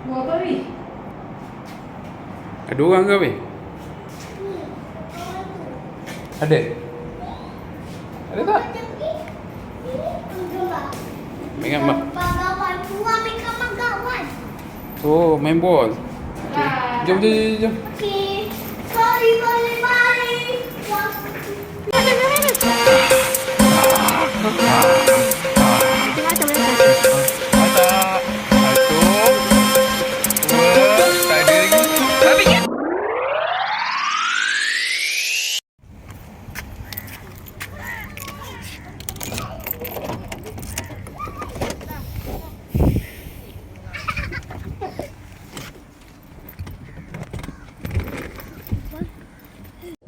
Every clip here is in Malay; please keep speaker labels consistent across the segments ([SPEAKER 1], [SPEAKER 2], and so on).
[SPEAKER 1] Buat apa, Wi?
[SPEAKER 2] Ada orang ke weh? Ada? Ada tak? Main mak. Oh, main ball. Okay. Jom.
[SPEAKER 3] Okay. Sorry, bye.
[SPEAKER 2] Masak. Satu. Dua. Tak ada lagi. Habis kan?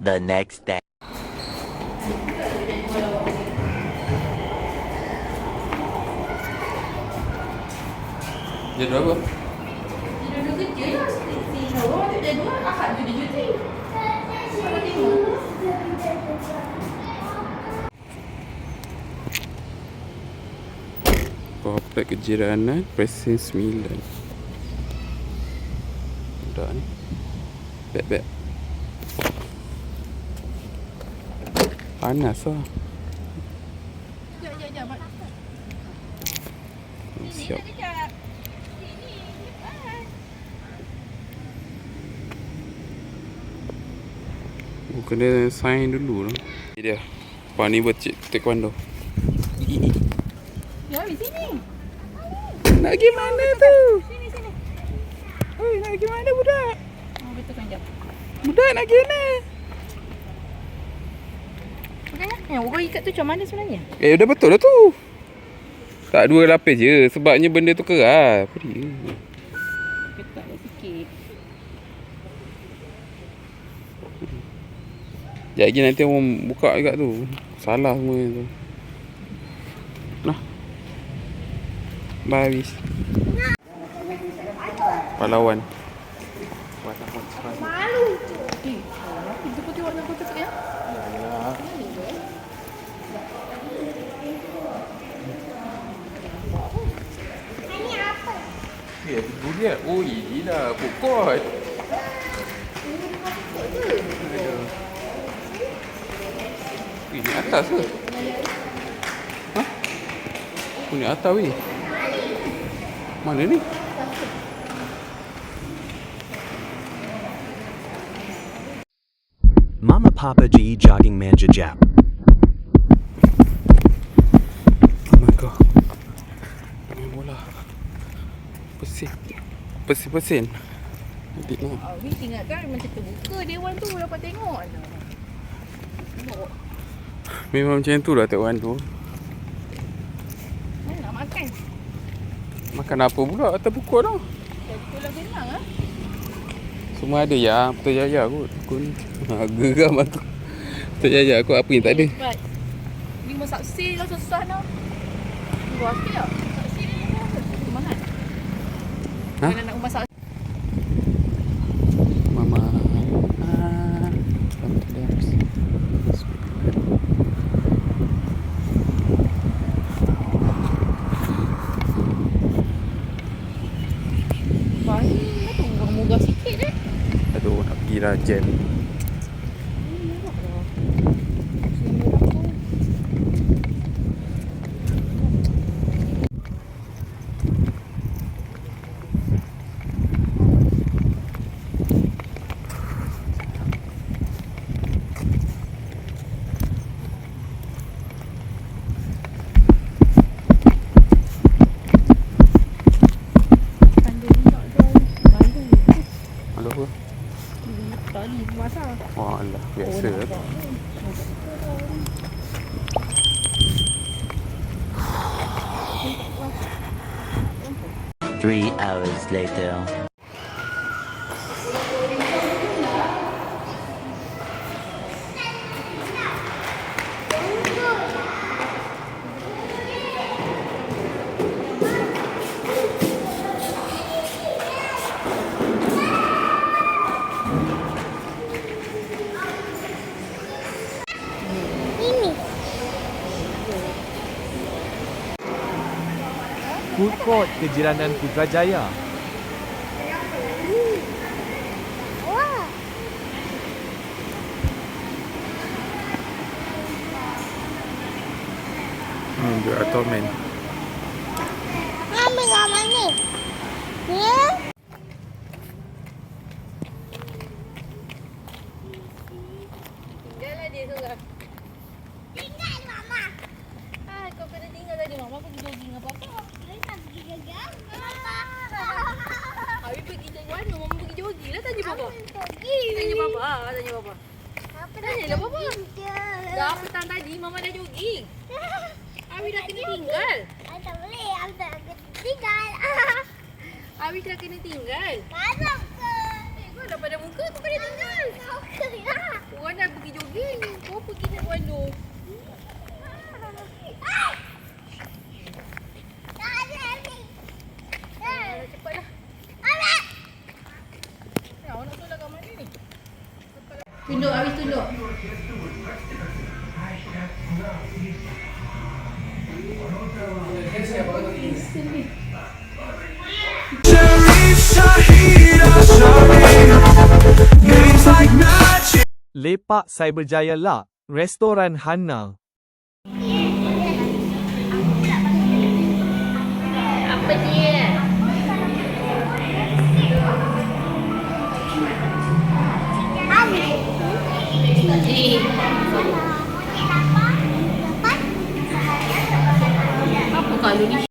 [SPEAKER 4] The next day.
[SPEAKER 2] Jadual apa?
[SPEAKER 1] Dia dua kerja lah. Si Nurul tu dia dua. Ahad tu dia cuti. Kalau tengok.
[SPEAKER 2] Komplek Kejiranan Presiden 9. Budak ni. Beg. Panas lah.
[SPEAKER 1] Sekejap.
[SPEAKER 2] Siap. Kena sign dulu lah. Ini dia. Pak ni buat cik taekwondo.
[SPEAKER 1] Ya, Wi, sini.
[SPEAKER 2] Nak pergi mana tu?
[SPEAKER 1] Sini.
[SPEAKER 2] Oi, nak pergi mana budak?
[SPEAKER 1] Betul kan, jap.
[SPEAKER 2] Budak nak pergi mana?
[SPEAKER 1] Makanya, yang orang ikat tu macam mana sebenarnya?
[SPEAKER 2] Dah betul lah tu. Tak 2 lapis je. Sebabnya benda tu keras. Apa dia?
[SPEAKER 1] Ketatlah sikit.
[SPEAKER 2] Sekejap lagi nanti orang buka juga tu. Salah semua tu. Nah. Bye, habis. Pahlawan.
[SPEAKER 3] Malu.
[SPEAKER 1] Itu putih warna putih tu ya?
[SPEAKER 3] Ini apa?
[SPEAKER 2] Itu dia. Oh, ini dah pokok. Ini atas ke? Hah? Oh, ni atas weh. Mana ni?
[SPEAKER 4] Mama Papa G jogging manja jap.
[SPEAKER 2] Oh my god. Main bola. Pesin. Nanti nak.
[SPEAKER 1] Wi ingatkan macam terbuka dewan tu dapat tengok. Tengok.
[SPEAKER 2] Memang macam tu lah Taiwan tu.
[SPEAKER 1] Mana nak makan?
[SPEAKER 2] Makan apa pula atas pokok tu?
[SPEAKER 1] Jadi pulau benang ah.
[SPEAKER 2] Semua ada ya. Betul Jaya kot. Geram aku. Betul Jaya kot. Apa yang tak ada?
[SPEAKER 1] Cepat. Ni masak sil lah susah nak. Buat apa ya? Masak sil ni mahal.
[SPEAKER 2] Ha?
[SPEAKER 1] Kalau nak masak
[SPEAKER 2] Mama.
[SPEAKER 1] bahan tu murah sikit eh.
[SPEAKER 2] Aduh, nak pergi Rajen.
[SPEAKER 1] Murah dah. Yang murah tu.
[SPEAKER 2] Malu apa?
[SPEAKER 1] Tadi masak.
[SPEAKER 2] Oh alah, biasa lah.
[SPEAKER 4] 3 hours later. Food Court Kejiranan Putrajaya.
[SPEAKER 2] Ninja Atoman.
[SPEAKER 3] Ambil gambar ni. Ya.
[SPEAKER 1] Tinggallah dia seorang.
[SPEAKER 3] Tinggal mama.
[SPEAKER 1] Kau kena tinggal tadi. Mama pergi jogging apa apa.
[SPEAKER 3] Saya tak pergi jaga.
[SPEAKER 1] Abi pergi jaga mana? Mama pergi jogging lah. Tanya Papa.
[SPEAKER 3] Pergi.
[SPEAKER 1] Tanya Papa. Tanya Papa.
[SPEAKER 3] Apa
[SPEAKER 1] Tanya lah Papa. Dah petang tadi Mama dah jogging. Abi dah kena tinggal.
[SPEAKER 3] Saya tak boleh. Saya tak boleh tinggal.
[SPEAKER 1] Abi dah kena tinggal.
[SPEAKER 3] Mana ke?
[SPEAKER 1] Kau dah pada muka kau kena tinggal.
[SPEAKER 3] Okey lah.
[SPEAKER 1] Orang dah pergi jogging. Kau pergi naik bandung. Dah cepatlah. Awak nak tolak kat mana ni? Tunduk, Abi tunduk.
[SPEAKER 5] Lepak Cyberjaya lah, restoran Hanna.
[SPEAKER 1] Apa dia? Apa kalau ni